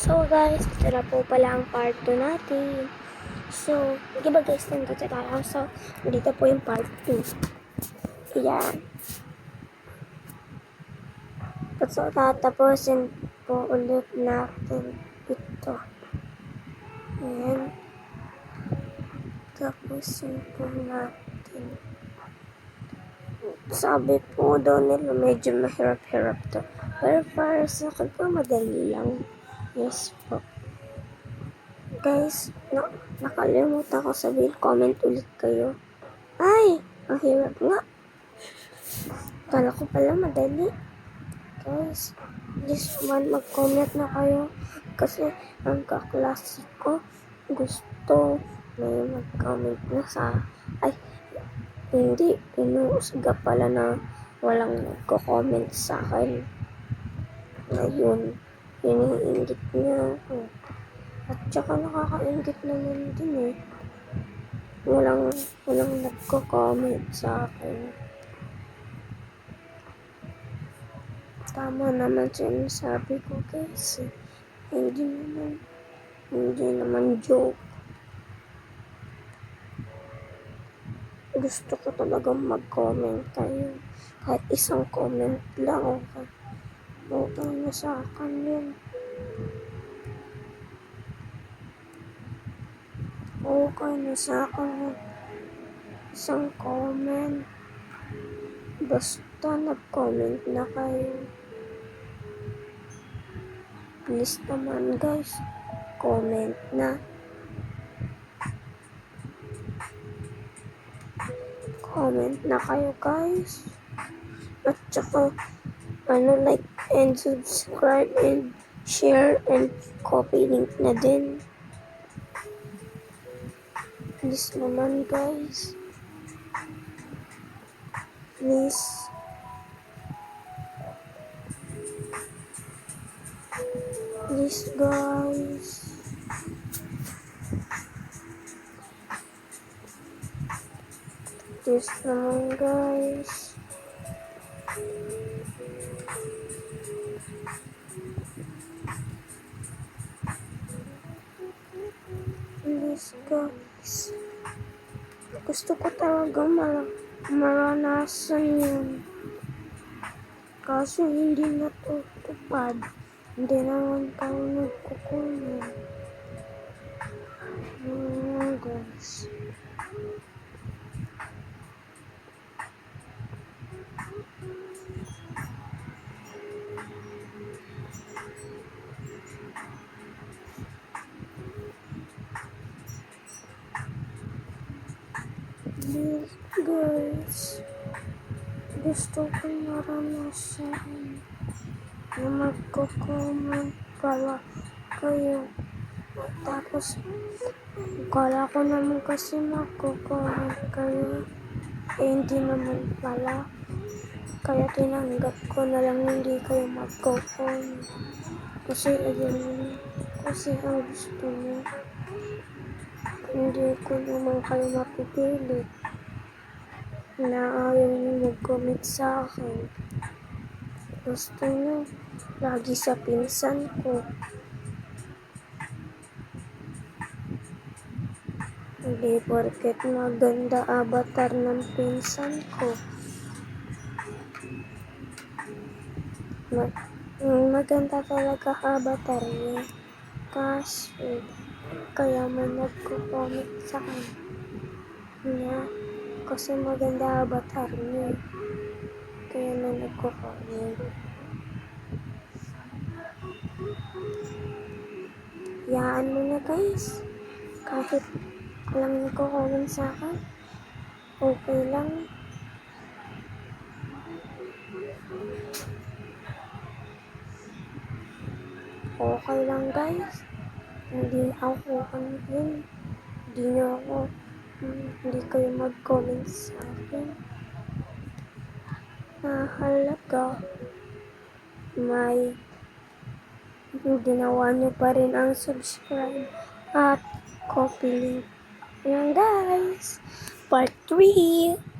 So guys, ito na po pala ang part 2 natin. So, diba guys, nandito tayo. So, dito po yung part 2. Ayan. So, tatapusin po ulit natin ito. Ayan. Tapusin po natin. Sabi po daw nila medyo mahirap-hirap to. Pero para sa akin po, madali lang. Yes po. Guys, nakalimutan ko sabihin, comment ulit kayo. Ay, ang hirap nga. Kala ko pala madali. Guys, please man mag-comment na kayo. Kasi ang kaklase ko gusto may mag-comment na sa... Ay, hindi. Inuusga pala na walang nagko-comment sa akin. Ngayon, iniingit niya ako. At saka nakakaingit naman din eh. Walang nagko-comment sa akin. Tama naman sinasabi ko guys. Hindi naman joke. Gusto ko talagang mag-comment kayo. Kahit isang comment lang. Okay na sa akin yun. Okay na sa akin isang comment. Basta nag-comment na kayo. Please naman guys, comment na. Comment na kayo guys. At saka, like and subscribe and share and copy link na din. Please naman guys. Please. Please guys. Please naman guys. Please guys. Gusto ko talaga maranasan yun. Kaso hindi natutupad. Hindi naman tayo nagkukunin. Guys. Please guys. Gusto ko maranasan na magko-comment pala kayo. Tapos, kala ko naman kasi magko-comment kayo. Hindi naman pala. Kaya tinanggap ko na lang hindi kayo magko-comment. Kasi ayun, kasi ang gusto niyo. Hindi ko naman kayo mapipilit na ayaw niyo mag-comment sa akin. Gusto niyo lagi sa pinsan ko. Hindi porket maganda avatar ng pinsan ko. Maganda talaga avatar niya. Kasi kaya man nagko-comment sa kanya. Kasi maganda avatar niya. Kaya man nagko-comment. Yaan mo na guys. Kahit walang nagko-comment sa akin, okay lang. Okay lang guys. Hindi ako hindi kayo mag-comment sa akin. Halaga. May ginawa nyo pa rin ang subscribe at copy link. Ayan guys. Part 3.